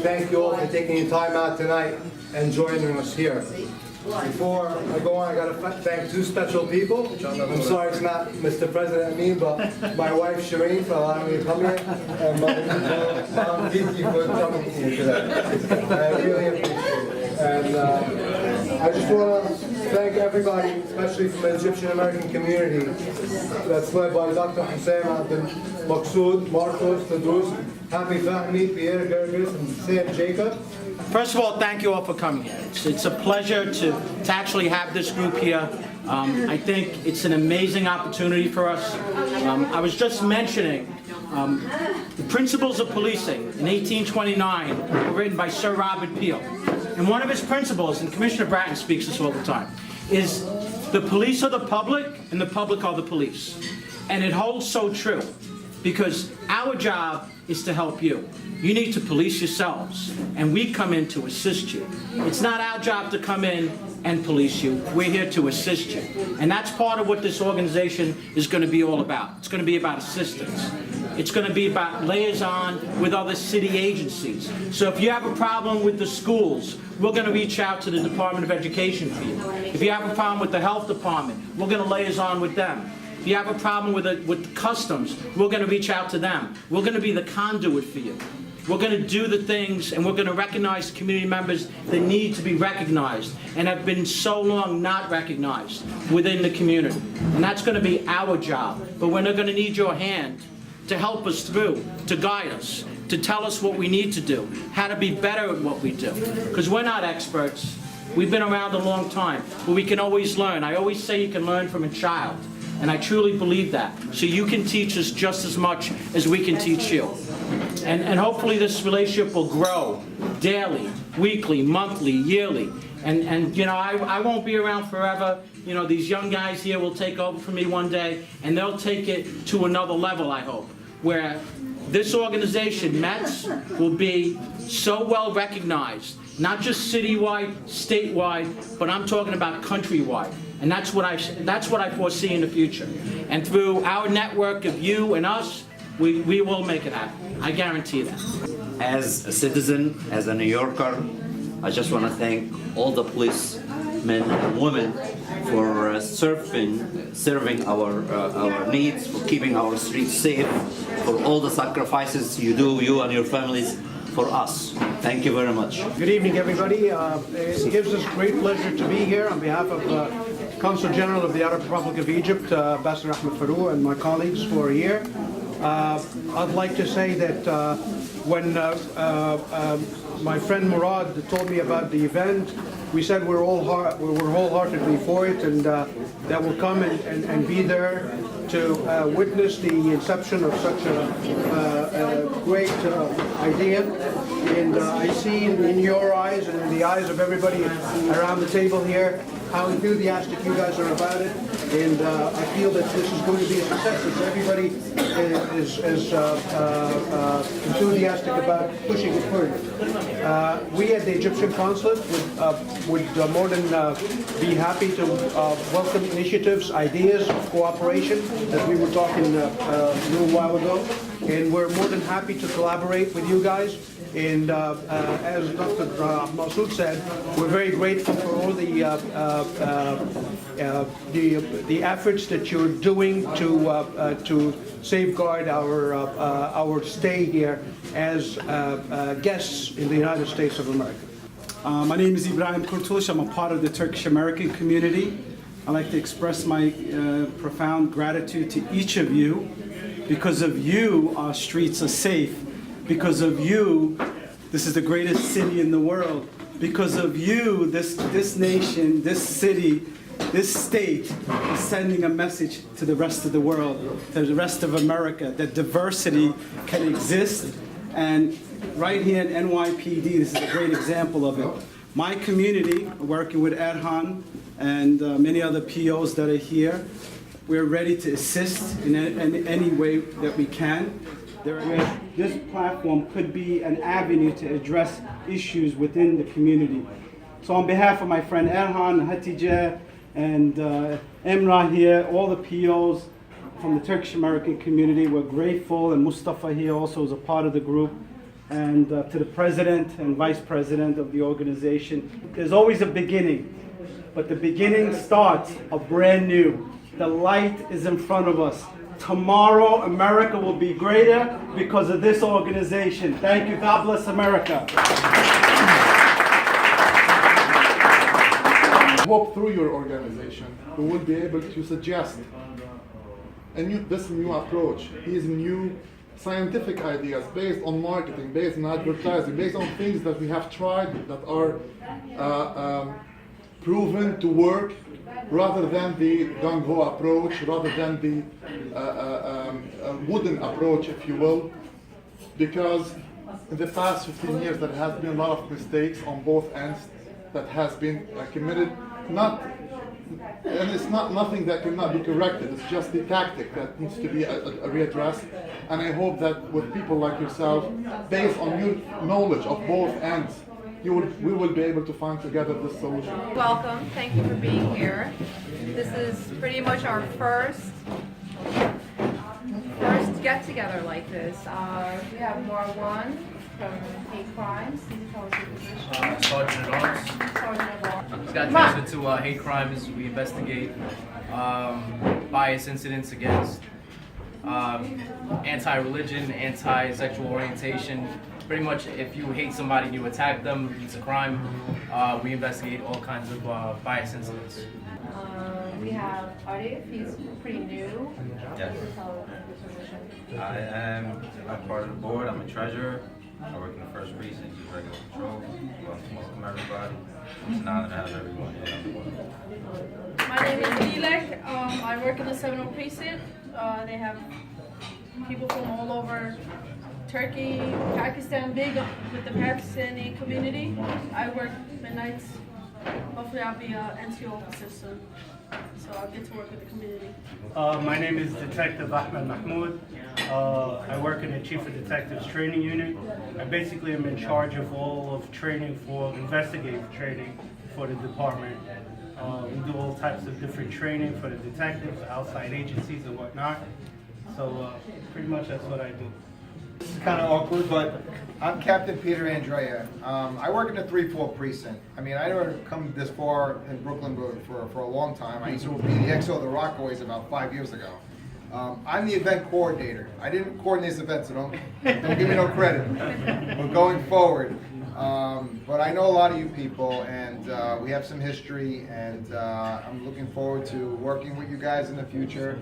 thank you all for taking your time out tonight and joining us here. Before I go on, I got to thank two special people. I'm sorry it's not Mr. President and me, but my wife Shireen for allowing me to come here, and Mom Vicky for coming here today. I really appreciate it. And I just want to thank everybody, especially from the Egyptian American community, that's led by Dr. Hussein Abdel Maqsood, Marcos, Tadrus, Happy Fahmi, Pierre Gergis, and Sam Jacob. First of all, thank you all for coming here. It's a pleasure to actually have this group here. I think it's an amazing opportunity for us. I was just mentioning the principles of policing in 1829 were written by Sir Robert Peel. And one of his principles, and Commissioner Bratton speaks this all the time, is the police are the public and the public are the police. And it holds so true because our job is to help you. You need to police yourselves, and we come in to assist you. It's not our job to come in and police you. We're here to assist you. And that's part of what this organization is going to be all about. It's going to be about assistance. It's going to be about liaison with other city agencies. So if you have a problem with the schools, we're going to reach out to the Department of Education for you. If you have a problem with the health department, we're going to liaison with them. If you have a problem with customs, we're going to reach out to them. We're going to be the conduit for you. We're going to do the things, and we're going to recognize community members that need to be recognized and have been so long not recognized within the community. And that's going to be our job. But we're not going to need your hand to help us through, to guide us, to tell us what we need to do, how to be better at what we do. Because we're not experts. We've been around a long time, but we can always learn. I always say you can learn from a child. And I truly believe that. So you can teach us just as much as we can teach you. And hopefully this relationship will grow daily, weekly, monthly, yearly. And you know, I won't be around forever. You know, these young guys here will take over for me one day, and they'll take it to another level, I hope, where this organization, METS, will be so well recognized, not just citywide, statewide, but I'm talking about countrywide. And that's what I foresee in the future. And through our network of you and us, we will make it happen. I guarantee that. As a citizen, as a New Yorker, I just want to thank all the policemen and women for serving our needs, for keeping our streets safe, for all the sacrifices you do, you and your families, for us. Thank you very much. Good evening, everybody. It gives us great pleasure to be here on behalf of Consul General of the Arab Republic of Egypt, Ambassador Ahmed Farouk, and my colleagues who are here. I'd like to say that when my friend Murad told me about the event, we said we're wholeheartedly for it, and that we'll come and be there to witness the inception of such a great idea. And I see in your eyes and in the eyes of everybody around the table here how enthusiastic you guys are about it, and I feel that this is going to be a success. If everybody is enthusiastic about pushing it further. We at the Egyptian Consulate would more than be happy to welcome initiatives, ideas of cooperation, as we were talking a little while ago, and we're more than happy to collaborate with you guys. And as Dr. Maqsood said, we're very grateful for all the efforts that you're doing to safeguard our stay here as guests in the United States of America. My name is Ibrahim Kurtulush. I'm a part of the Turkish American community. I'd like to express my profound gratitude to each of you. Because of you, our streets are safe. Because of you, this is the greatest city in the world. Because of you, this nation, this city, this state is sending a message to the rest of the world, to the rest of America, that diversity can exist. And right here in NYPD, this is a great example of it. My community, working with Erhan and many other POs that are here, we're ready to assist in any way that we can. This platform could be an avenue to address issues within the community. So on behalf of my friend Erhan, Hatice, and Emrah here, all the POs from the Turkish American community, we're grateful, and Mustafa here also is a part of the group. and to the president and vice president of the organization. There's always a beginning, but the beginning starts a brand new. The light is in front of us. Tomorrow, America will be greater because of this organization. Thank you. God bless America. I hope through your organization we will be able to suggest this new approach, these new scientific ideas based on marketing, based on advertising, based on things that we have tried that are proven to work, rather than the gung-ho approach, rather than the wooden approach, if you will, because in the past 15 years there has been a lot of mistakes on both ends that has been committed. And it's not nothing that cannot be corrected. It's just the tactic that needs to be readdressed. And I hope that with people like yourself, based on your knowledge of both ends, we will be able to find together this solution. Welcome. Thank you for being here. This is pretty much our first get together like this. We have Marwan from Hate Crimes. Sergeant at Arms. Just got transferred to Hate Crimes. We investigate bias incidents against anti-religion, anti-sexual orientation. Pretty much, if you hate somebody and you attack them, it's a crime. We investigate all kinds of bias incidents. We have Arif. He's pretty new. Yes. I am part of the board. I'm a treasurer. I work in the first precinct, just regular patrol. Welcome everybody. It's an honor to have everyone here on the board. My name is Dilek. I work in the 7th precinct. They have people from all over Turkey, Pakistan, big with the Pakistani community. I work midnights. Hopefully I'll be an NCO officer soon, so I'll get to work with the community. My name is Detective Ahmed Mahmoud. I work in the Chief of Detectives Training Unit. I basically am in charge of all of training for investigative training for the department. We do all types of different training for the detectives, outside agencies and whatnot. So pretty much that's what I do. This is kind of awkward, but I'm Captain Peter Andrea. I work in the 3-4 precinct. I mean, I never come this far in Brooklyn for a long time. I used to be the XO of the Rockaways about 5 years ago. I'm the event coordinator. I didn't coordinate this event, so don't give me no credit. But going forward, but I know a lot of you people, and we have some history, and I'm looking forward to working with you guys in the future.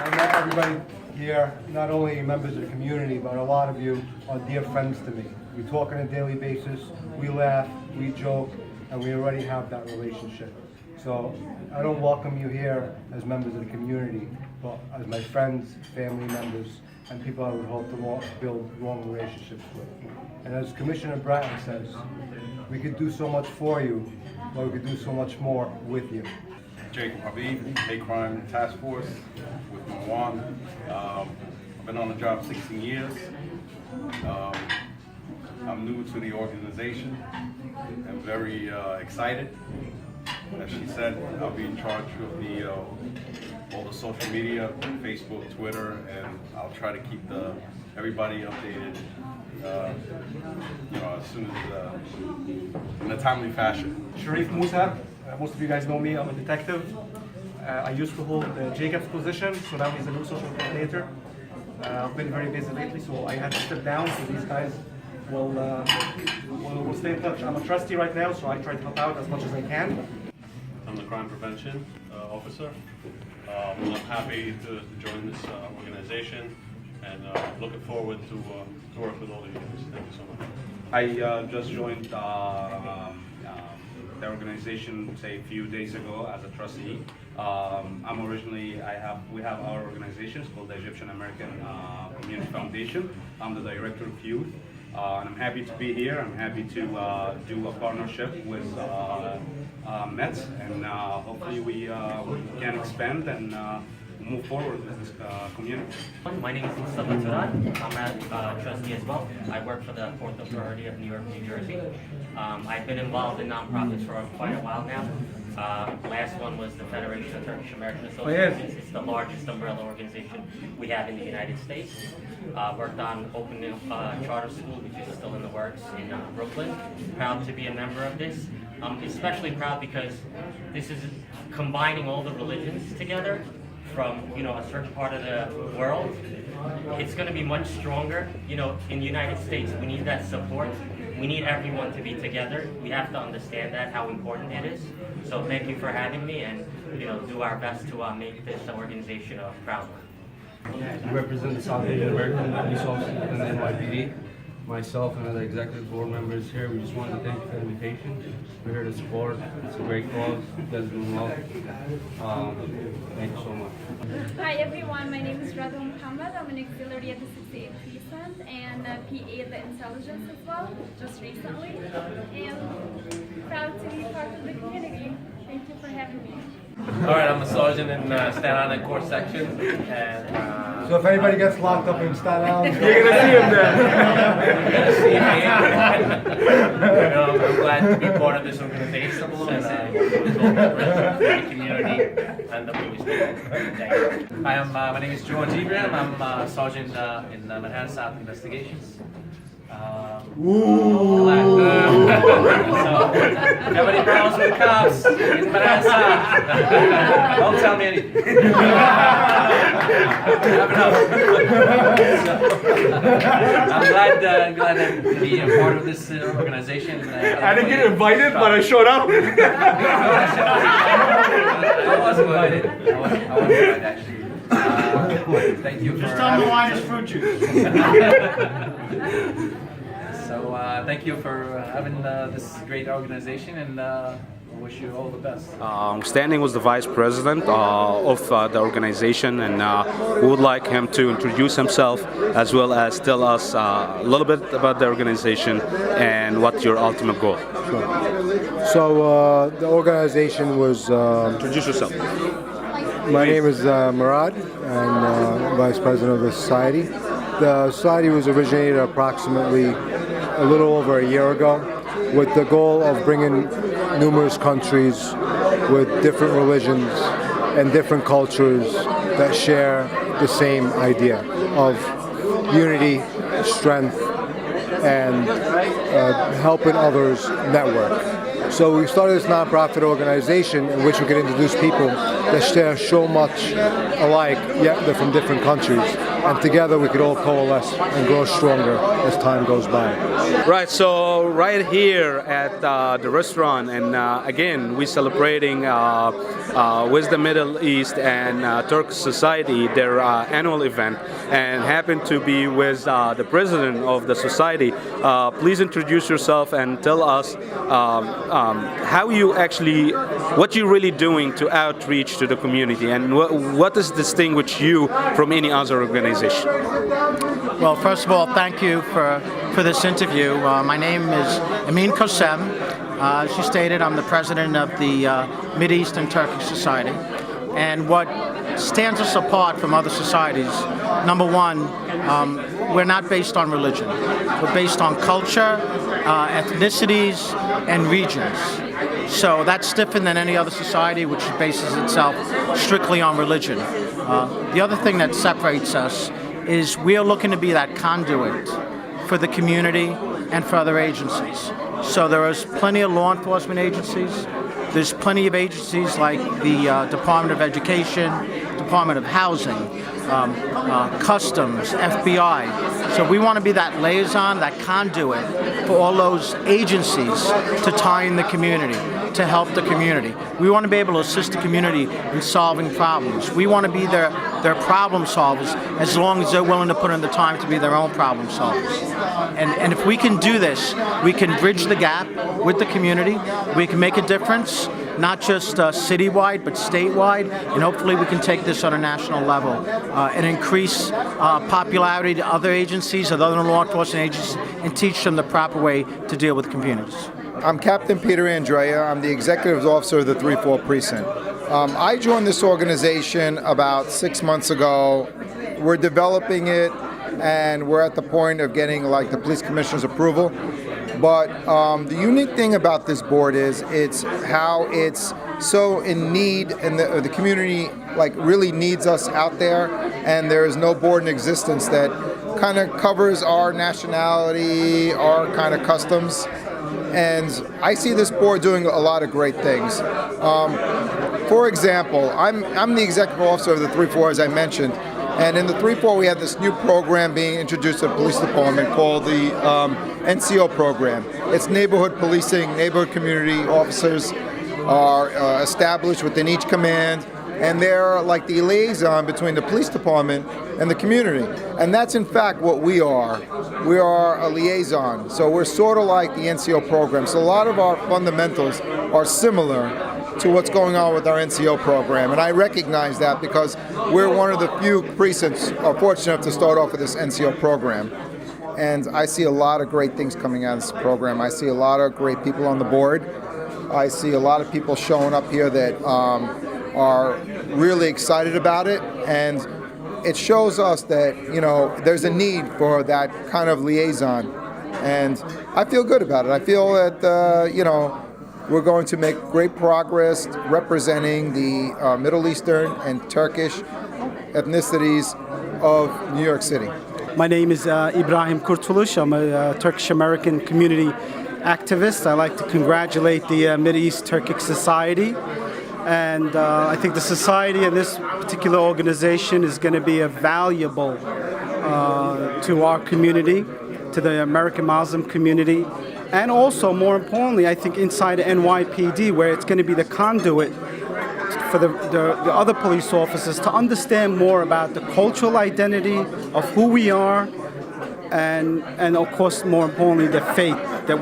I met everybody here, not only members of the community, but a lot of you are dear friends to me. We talk on a daily basis, we laugh, we joke, and we already have that relationship. So I don't welcome you here as members of the community, but as my friends, family members, and people I would hope to build long relationships with. And as Commissioner Bratton says, we could do so much for you, but we could do so much more with you. Jacob Habib, Hate Crime Task Force with Marwan. I've been on the job 16 years. I'm new to the organization. I'm very excited. As she said, I'll be in charge of all the social media, Facebook, Twitter, and I'll try to keep everybody updated. As soon as in a timely fashion. Sharif Musa. Most of you guys know me, I'm a detective. I used to hold Jacob's position, so now he's a new social coordinator. I've been very busy lately, so I had to step down, so these guys will stay in touch. I'm a trustee right now, so I try to help out as much as I can. I'm the crime prevention officer. I'm happy to join this organization, and looking forward to work with all of you guys. Thank you so much. I just joined the organization, say, a few days ago as a trustee. We have our organization, it's called the Egyptian American Community Foundation. I'm the director of youth, and I'm happy to be here. I'm happy to do a partnership with MET, and hopefully we can expand and move forward with this community. My name is Mustafa Turan. I'm a trustee as well. I work for the Fourth Authority of New York, New Jersey. I've been involved in nonprofits for quite a while now. Last one was the Federation of Turkish American Oh, yes. Associations. It's the largest umbrella organization we have in the United States. Worked on opening up charter school, which is still in the works in Brooklyn. Proud to be a member of this. Especially proud because this is combining all the religions together from, you know, a certain part of the world. It's going to be much stronger. You know, in the United States, we need that support. We need everyone to be together. We have to understand that, how important it is. So thank you for having me, and, you know, do our best to make this organization a proud one. I represent the South Asian American Police Officers and the NYPD. Myself and other executive board members here, we just wanted to thank you for the invitation. We're here to support. It's a great cause. You guys are doing well. Thank you so much. Hi everyone, my name is Radha Muhammad. I'm an auxiliary at the 68th Precinct and PA at the Intelligence as well, just recently. And proud to be part of the community. Thank you for having me. All right, I'm a sergeant in Staten Island Court Section, and So if anybody gets locked up in Staten Island, you're gonna see him there. You're gonna see him. I'm glad to be part of this organization and the community and the police department. Hi, my name is George Ibrahim. I'm a sergeant in Manhattan South Investigations. So, nobody problems with the cops. It's Manhattan South. Don't tell me anything. I'm glad to be a part of this organization. I didn't get invited, but I showed up. I was invited. I was invited, actually. Thank you for... Just tell them the wine is fruit juice. So thank you for having this great organization, and wish you all the best. Standing was the vice president of the organization, and we would like him to introduce himself as well as tell us a little bit about the organization and what's your ultimate goal. So the organization was... Introduce yourself. My name is Murad, and vice president of the society. The society was originated approximately a little over a year ago with the goal of bringing numerous countries with different religions and different cultures that share the same idea of unity, strength, and helping others network. So we started this nonprofit organization in which we could introduce people that share so much alike, yet they're from different countries. And together we could all coalesce and grow stronger as time goes by. Right, so right here at the restaurant, and again, we're celebrating with the Middle East and Turkish Society, their annual event, and happen to be with the president of the society. Please introduce yourself and tell us how you actually, what you're really doing to outreach to the community, and what does distinguish you from any other organization? Well, first of all, thank you for this interview. My name is Amin Kosem. As you stated, I'm the president of the MidEast and Turkic Society. And what stands us apart from other societies, number one, we're not based on religion. We're based on culture, ethnicities, and regions. So that's different than any other society which bases itself strictly on religion. The other thing that separates us is we are looking to be that conduit for the community and for other agencies. So there is plenty of law enforcement agencies. There's plenty of agencies like the Department of Education, Department of Housing, Customs, FBI. So we want to be that liaison, that conduit for all those agencies to tie in the community, to help the community. We want to be able to assist the community in solving problems. We want to be their problem solvers as long as they're willing to put in the time to be their own problem solvers. And if we can do this, we can bridge the gap with the community. We can make a difference, not just citywide, but statewide, and hopefully we can take this on a national level and increase popularity to other agencies, other law enforcement agencies, and teach them the proper way to deal with communities. I'm Captain Peter Andrea. I'm the Executive Officer of the 3-4 Precinct. I joined this organization about 6 months ago. We're developing it, and we're at the point of getting like the police commissioner's approval. But the unique thing about this board is it's how it's so in need, and the community like really needs us out there, and there is no board in existence that kind of covers our nationality, our kind of customs. And I see this board doing a lot of great things. For example, I'm the executive officer of the 3-4, as I mentioned, and in the 3-4 we have this new program being introduced to the police department called the NCO program. It's neighborhood policing. Neighborhood community officers are established within each command, and they're like the liaison between the police department and the community. And that's in fact what we are. We are a liaison. So we're sort of like the NCO program. So a lot of our fundamentals are similar to what's going on with our NCO program. And I recognize that because we're one of the few precincts are fortunate enough to start off with this NCO program. And I see a lot of great things coming out of this program. I see a lot of great people on the board. I see a lot of people showing up here that are really excited about it, and it shows us that, you know, there's a need for that kind of liaison, and I feel good about it. I feel that, you know, we're going to make great progress representing the Middle Eastern and Turkish ethnicities of New York City. My name is Ibrahim Kurtuluş. I'm a Turkish American community activist. I like to congratulate the MidEast Turkic Society. And I think the society and this particular organization is going to be valuable to our community, to the American Muslim community, and also, more importantly, I think inside NYPD, where it's going to be the conduit for the other police officers to understand more about the cultural identity of who we are, and of course, more importantly, the faith that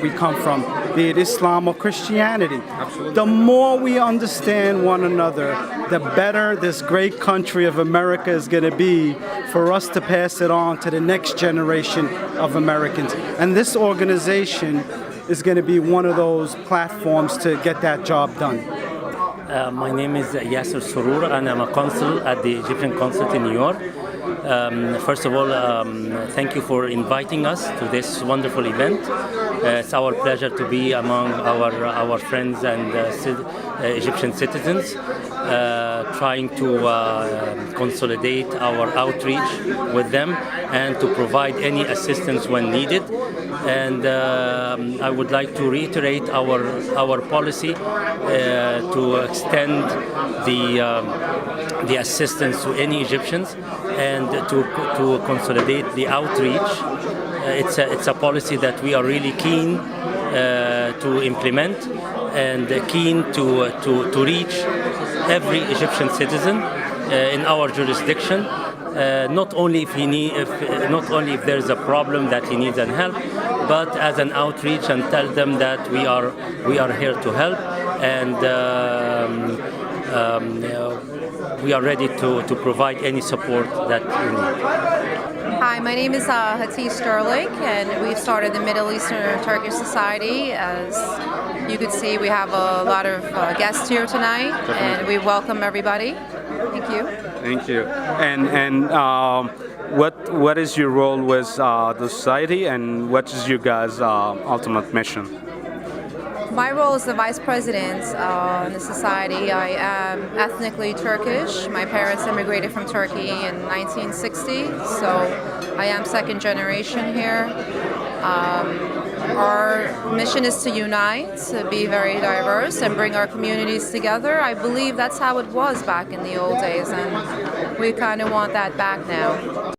we come from, be it Islam or Christianity. Absolutely. The more we understand one another, the better this great country of America is going to be for us to pass it on to the next generation of Americans. And this organization is going to be one of those platforms to get that job done. My name is Yasser Surur, and I'm a consul at the Egyptian Consulate in New York. First of all, thank you for inviting us to this wonderful event. It's our pleasure to be among our friends and Egyptian citizens, trying to consolidate our outreach with them and to provide any assistance when needed. And I would like to reiterate our policy to extend the assistance to any Egyptians and to consolidate the outreach. It's a policy that we are really keen to implement and keen to reach every Egyptian citizen in our jurisdiction. Not only if there is a problem that he needs an help, but as an outreach, and tell them that we are here to help, and we are ready to provide any support that you need. Hi, my name is Hatice Sterling, and we've started the Middle Eastern Turkish Society. As you could see, we have a lot of guests here tonight, and we welcome everybody. Thank you. Thank you. And what is your role with the society, and what is your guys' ultimate mission? My role as the vice president in the society. I am ethnically Turkish. My parents immigrated from Turkey in 1960, so I am second generation here. Our mission is to unite, to be very diverse, and bring our communities together. I believe that's how it was back in the old days, and we kind of want that back now.